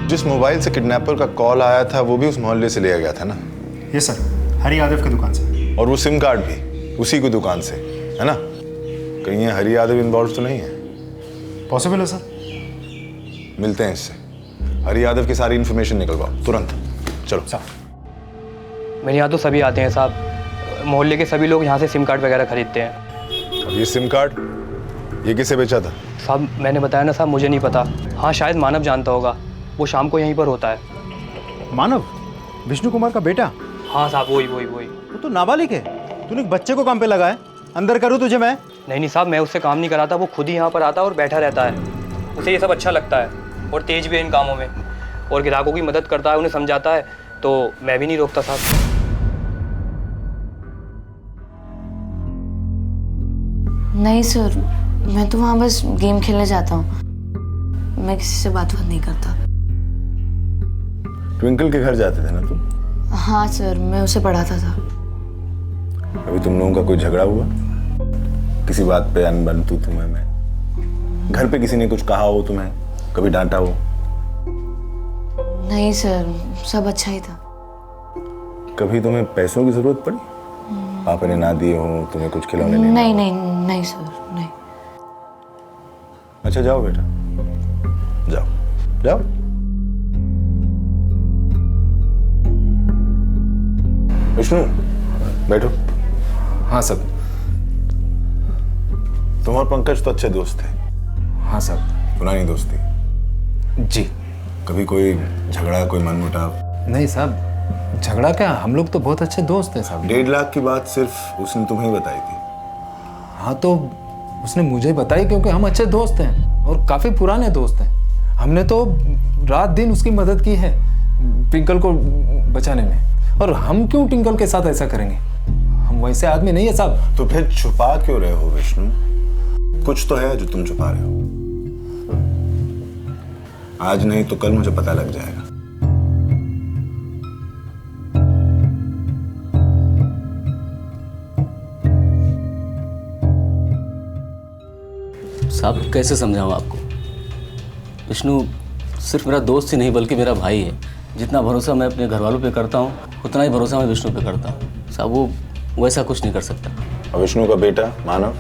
जिस मोबाइल से किडनैपर का कॉल आया था वो भी उस मोहल्ले से लिया गया था ना? यस सर, हरी यादव की दुकान से। और वो सिम कार्ड भी उसी की दुकान से, है ना? कहीं ये हरी यादव इन्वॉल्व तो नहीं है? पॉसिबल है सर। मिलते हैं इससे, हरी यादव की सारी इन्फॉर्मेशन निकलवाओ तुरंत। चलो साहब। मेरे यहाँ तो सभी आते हैं साहब, मोहल्ले के सभी लोग यहाँ से सिम कार्ड वगैरह खरीदते हैं। अब ये सिम कार्ड ये किसे बेचा था? साहब मैंने बताया ना साहब, मुझे नहीं पता। हाँ शायद मानव जानता होगा, वो शाम को यहीं पर होता है। मानव? विष्णु कुमार का बेटा? हाँ साहब वही। वो तो नाबालिग है, तूने एक बच्चे को काम पे लगाया। अंदर करूँ तुझे मैं? नहीं साहब, मैं उससे काम नहीं कराता, वो खुद ही यहाँ पर आता और बैठा रहता है। उसे ये सब अच्छा लगता है और तेज भी है इन कामों में, और ग्राहकों की मदद करता है, उन्हें समझाता है, तो मैं भी नहीं रोकता साहब। नहीं सर, मैं तो वहाँ बस गेम खेलने जाता हूँ, मैं किसी से बात नहीं करता। ट्विंकल के घर जाते थे ना तुम? हाँ सर, मैं उसे पढ़ाता था। अभी तुम लोगों का कोई झगड़ा हुआ किसी बात पे? अनबन तू तुम्हें मैं घर पे किसी ने कुछ कहा हो तुम्हें, कभी डांटा हो? नहीं सर, सब अच्छा ही था। कभी तुम्हें पैसों की जरूरत पड़ी? पापा ने ना दिए हो तुम्हें कुछ खिलौने? नहीं सर, नहीं। अच्छा जाओ बेटा, जाओ। विष्णु बैठो। हाँ सब। तुम और पंकज तो अच्छे दोस्त थे? हाँ सब। पुरानी दोस्ती? जी। कभी कोई झगड़ा, कोई मनमुटाव? नहीं साहब, झगड़ा क्या, हम लोग तो बहुत अच्छे दोस्त हैं साहब। 1.5 लाख की बात सिर्फ उसने तुम्हें बताई थी? हाँ तो उसने मुझे बताई क्योंकि हम अच्छे दोस्त हैं और काफ़ी पुराने दोस्त हैं। हमने तो रात दिन उसकी मदद की है ट्विंकल को बचाने में, और हम क्यों ट्विंकल के साथ ऐसा करेंगे? हम वैसे आदमी नहीं है साहब। तो फिर छुपा क्यों रहे हो विष्णु? कुछ तो है जो तुम छुपा रहे हो। आज नहीं तो कल मुझे पता लग जाएगा। साहब कैसे समझाऊं आपको? विष्णु सिर्फ मेरा दोस्त ही नहीं बल्कि मेरा भाई है। जितना भरोसा मैं अपने घर वालों पे करता हूँ उतना ही भरोसा मैं विष्णु पे करता हूँ। साहब वो वैसा कुछ नहीं कर सकता। और विष्णु का बेटा मानव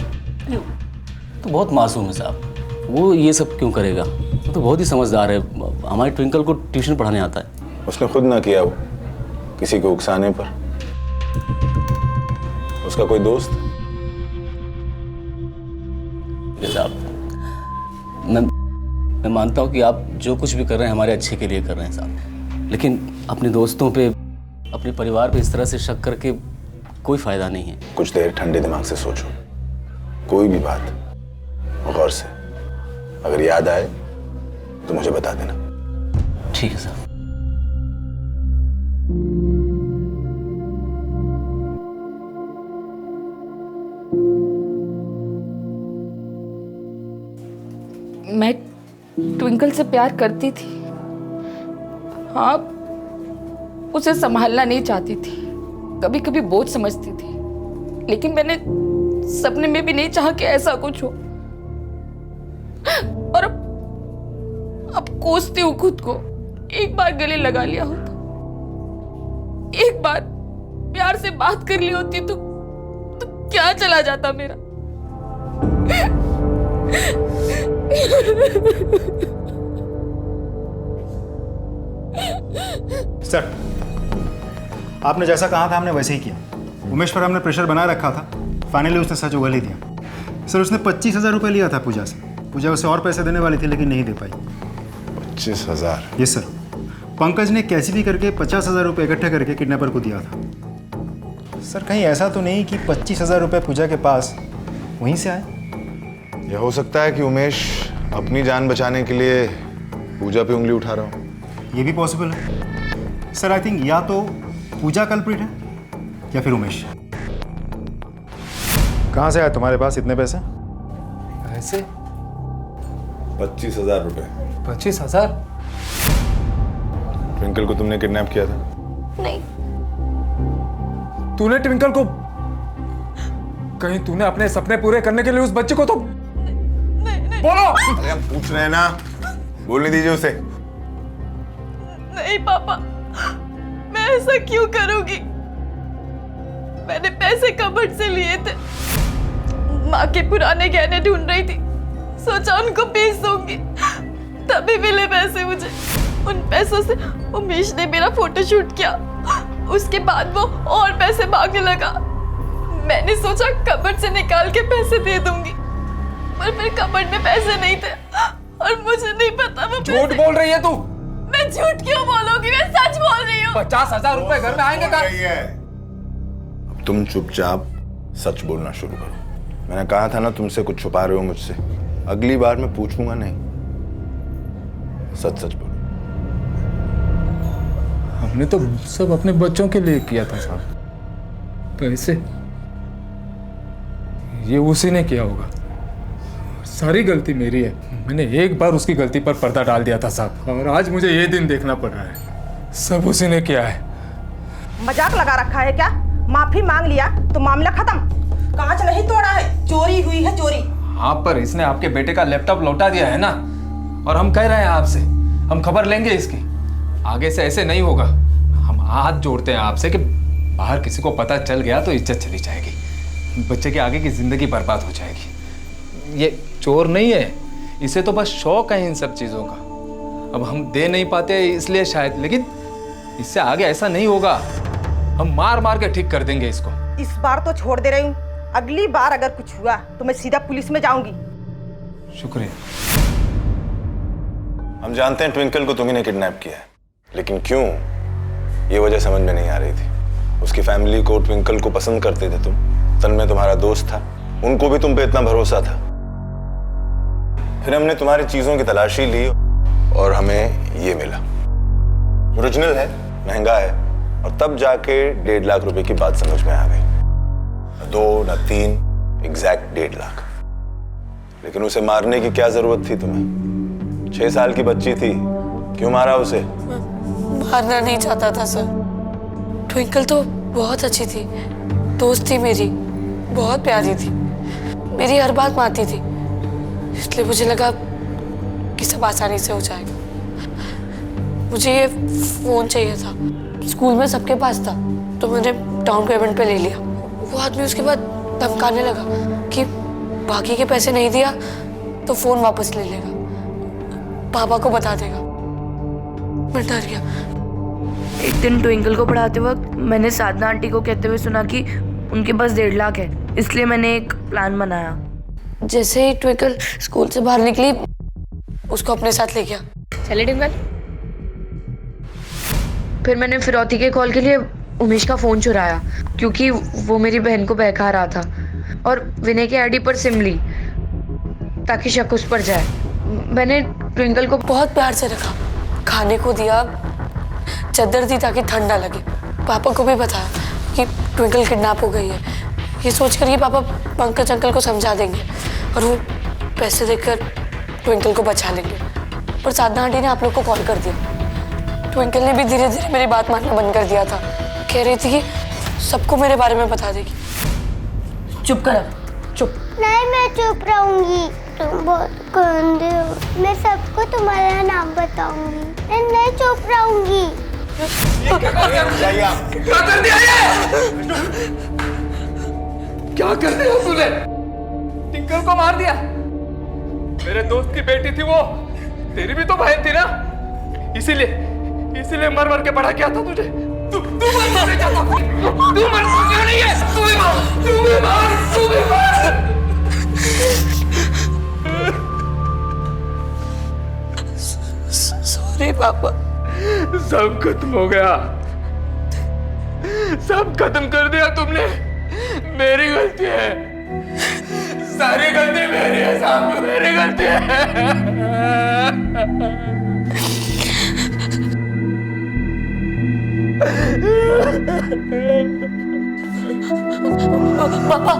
तो बहुत मासूम है साहब, वो ये सब क्यों करेगा? वो तो बहुत ही समझदार है। हमारी ट्विंकल को ट्यूशन पढ़ाने आता है। उसने खुद ना किया, वो किसी को उकसाने पर। उसका कोई दोस्त? साहब मैं मानता हूँ कि आप जो कुछ भी कर रहे हैं हमारे अच्छे के लिए कर रहे हैं साहब, लेकिन अपने दोस्तों पे, अपने परिवार पे इस तरह से शक करके कोई फायदा नहीं है। कुछ देर ठंडे दिमाग से सोचो, कोई भी बात गौर से, अगर याद आए तो मुझे बता देना। ठीक है साहब। मैं ट्विंकल से प्यार करती थी, हाँ, उसे संभालना नहीं चाहती थी, कभी कभी बोझ समझती थी, लेकिन मैंने सपने में भी नहीं चाहा कि ऐसा कुछ हो। और अब कोसती हूँ खुद को। एक बार गले लगा लिया होता, एक बार प्यार से बात कर ली होती तो क्या चला जाता मेरा। सर, आपने जैसा कहा था हमने वैसे ही किया। उमेश पर हमने प्रेशर बनाए रखा था, फाइनली उसने सच उगल ही दिया। सर उसने 25,000 रुपये लिया था पूजा से। पूजा उसे और पैसे देने वाली थी लेकिन नहीं दे पाई। 25,000? Yes sir. पंकज ने कैसे भी करके 50,000 रुपये इकट्ठे करके किडनैपर को दिया था। सर कहीं ऐसा तो नहीं कि 25,000 रुपये पूजा के पास वहीं से आए? यह हो सकता है कि उमेश अपनी जान बचाने के लिए पूजा पे उंगली उठा रहा हो। ये भी पॉसिबल है सर। आई थिंक या तो पूजा कल्प्रिट है या फिर उमेश। कहाँ से आए तुम्हारे पास इतने पैसे? ऐसे 25,000 रुपए। 25,000? ट्विंकल को तुमने किडनैप किया था? नहीं। तूने ट्विंकल को? कहीं तूने अपने सपने पूरे करने के लिए उस बच्चे को तो बोलो। अरे हम पूछ रहे हैं ना, बोलने दीजिए उसे। नहीं पापा, मैं ऐसा क्यों करूंगी? मैंने पैसे कबर्ड से लिए थे, माँ के पुराने गहने ढूंढ रही थी, सोचा उनको बेच दूंगी, तभी मिले पैसे मुझे। उन पैसों से उमेश ने मेरा फोटोशूट किया, उसके बाद वो और पैसे मांगने लगा। मैंने सोचा कबर्ड से निकाल के पैसे दे दूंगी, पर फिर कबर्ड में पैसे नहीं थे और मुझे नहीं पता वो झूठ बोल रही है तू। मैं झूठ क्यों बोलूंगी? मैं सच बोल रही हूँ। 50,000 रुपए घर में आएंगे कहाँ? अब तुम चुपचाप सच बोलना शुरू करो। मैंने कहा था ना तुमसे कुछ छुपा रहे हो मुझसे। अगली बार मैं पूछूंगा नहीं, सच सच बोलो। हमने तो सब अपने बच्चों के लिए किया था साहब, पैसे ये उसी ने किया होगा। सारी गलती मेरी है। मैंने एक बार उसकी गलती पर पर्दा डाल दिया था साहब, और आज मुझे ये दिन देखना पड़ रहा है। सब उसी ने किया है। मजाक लगा रखा है क्या? माफी मांग लिया तो मामला खत्म। कांच नहीं तोड़ा है, चोरी हुई है चोरी। हाँ, पर इसने आपके बेटे का लैपटॉप लौटा दिया है ना, और हम कह रहे हैं आपसे, हम खबर लेंगे इसकी। आगे से ऐसे नहीं होगा। हम हाथ जोड़ते हैं आपसे कि बाहर किसी को पता चल गया तो इज्जत चली जाएगी, बच्चे के आगे की जिंदगी बर्बाद हो जाएगी। ये चोर नहीं है, इसे तो बस शौक है इन सब चीजों का। अब हम दे नहीं पाते इसलिए शायद, लेकिन इससे आगे ऐसा नहीं होगा। हम मार मार के ठीक कर देंगे इसको। इस बार तो छोड़ दे रही हूँ, अगली बार अगर कुछ हुआ तो मैं सीधा पुलिस में जाऊंगी। शुक्रिया। हम जानते हैं ट्विंकल को तुम्ही ने किडनैप किया है, लेकिन क्यों, ये वजह समझ में नहीं आ रही थी। उसकी फैमिली को, ट्विंकल को पसंद करते थे तुम, तन्मय तुम्हारा दोस्त था, उनको भी तुम पे इतना भरोसा था। फिर हमने तुम्हारी चीजों की तलाशी ली और हमें ये मिला। ओरिजिनल है, महंगा है, और तब जाके 1.5 लाख रुपए की बात समझ में आ गई। 2 न 3, एग्जैक्ट 1.5 लाख। लेकिन उसे मारने की क्या जरूरत थी तुम्हें? 6 साल की बच्ची थी, क्यों मारा उसे? मारना नहीं चाहता था सर। ट्विंकल तो बहुत अच्छी थी, दोस्त थी मेरी, बहुत प्यारी थी, मेरी हर बात मानती थी, इसलिए मुझे लगा कि सब आसानी से हो जाएगा। मुझे ये फोन चाहिए था, स्कूल में सबके पास था, तो मैंने डाउन पेमेंट पे ले लिया। वो आदमी उसके बाद धमकाने लगा कि बाकी के पैसे नहीं दिया तो फोन वापस ले लेगा, पापा को बता देगा। मैं डर गया। एक दिन ट्विंकल को पढ़ाते वक्त मैंने साधना आंटी को कहते हुए सुना कि उनके पास 1.5 लाख है, इसलिए मैंने एक प्लान बनाया। जैसे ही ट्विंकल स्कूल से बाहर निकली, उसको अपने साथ ले गया। चले ट्विंकल। फिर मैंने फिरौती के कॉल के लिए उमेश का फ़ोन चुराया, क्योंकि वो मेरी बहन को बहका रहा था, और विनय के आईडी पर सिम ली ताकि शक उस पर जाए। मैंने ट्विंकल को बहुत प्यार से रखा, खाने को दिया, चादर दी ताकि ठंड ना लगे। पापा को भी बताया कि ट्विंकल किडनैप हो गई है, ये सोचकर कि पापा पंकज अंकल को समझा देंगे और वो पैसे देकर ट्विंकल को बचा लेंगे। पर साधना आंटी ने आप लोग को कॉल कर दिया। ट्विंकल ने भी धीरे धीरे मेरी बात मानना बंद कर दिया था, कह रही थी कि सबको मेरे बारे में बता देगी। चुप कर, चुप। नहीं, मैं चुप रहूंगी, तुम बहुत गंदे हो। मैं सबको तुम्हारा नाम बताऊंगी। मैं नहीं चुप रहूंगी। क्या कर दिया ये? क्या कर दिया तूने? टिंकल को मार दिया। मेरे दोस्त की बेटी थी वो, तेरी भी तो बहन थी ना, इसीलिए मर मर के पढ़ा क्या था तुझे। तू मर नहीं चाहता, तू मर क्यों नहीं है? तू भी मार। सॉरी पापा। सब खत्म हो गया, सब खत्म कर दिया तुमने। मेरी गलती है, सारी गलती मेरी है साहब, मेरी गलती है। पापा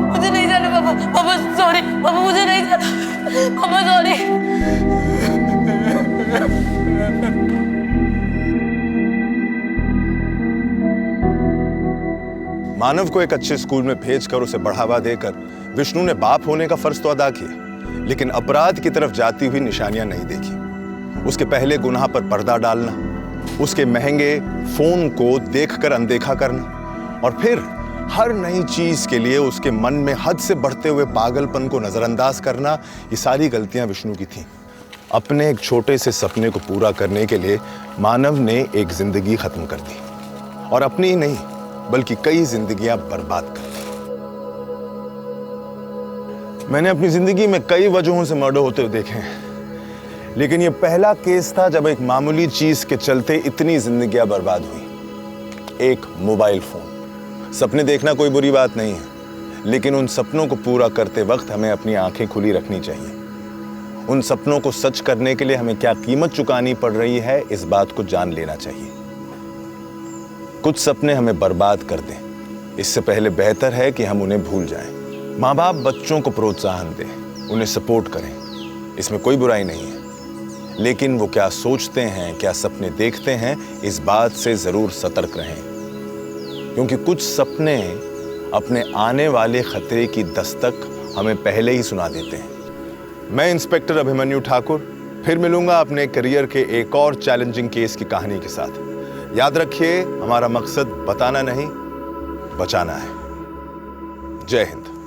मुझे नहीं जाना। पापा सॉरी, पापा मुझे नहीं जाना, पापा सॉरी। मानव को एक अच्छे स्कूल में भेजकर उसे बढ़ावा देकर विष्णु ने बाप होने का फर्ज तो अदा किया, लेकिन अपराध की तरफ जाती हुई निशानियां नहीं देखी। उसके पहले गुनाह पर पर्दा डालना, उसके महंगे फोन को देखकर अनदेखा करना, और फिर हर नई चीज के लिए उसके मन में हद से बढ़ते हुए पागलपन को नजरअंदाज करना, ये सारी गलतियां विष्णु की थीं। अपने एक छोटे से सपने को पूरा करने के लिए मानव ने एक जिंदगी खत्म कर दी, और अपनी ही नहीं बल्कि कई जिंदगियां बर्बाद कर दी। मैंने अपनी जिंदगी में कई वजहों से मर्डर होते हुए देखे हैं, लेकिन यह पहला केस था जब एक मामूली चीज के चलते इतनी जिंदगियां बर्बाद हुई। एक मोबाइल फोन। सपने देखना कोई बुरी बात नहीं है, लेकिन उन सपनों को पूरा करते वक्त हमें अपनी आंखें खुली रखनी चाहिए। उन सपनों को सच करने के लिए हमें क्या कीमत चुकानी पड़ रही है, इस बात को जान लेना चाहिए। कुछ सपने हमें बर्बाद कर दें, इससे पहले बेहतर है कि हम उन्हें भूल जाएं। माँ बाप बच्चों को प्रोत्साहन दें, उन्हें सपोर्ट करें, इसमें कोई बुराई नहीं है, लेकिन वो क्या सोचते हैं, क्या सपने देखते हैं, इस बात से जरूर सतर्क रहें, क्योंकि कुछ सपने अपने आने वाले खतरे की दस्तक हमें पहले ही सुना देते हैं। मैं इंस्पेक्टर अभिमन्यु ठाकुर फिर मिलूंगा अपने करियर के एक और चैलेंजिंग केस की कहानी के साथ। याद रखिए, हमारा मकसद बताना नहीं, बचाना है। जय हिंद।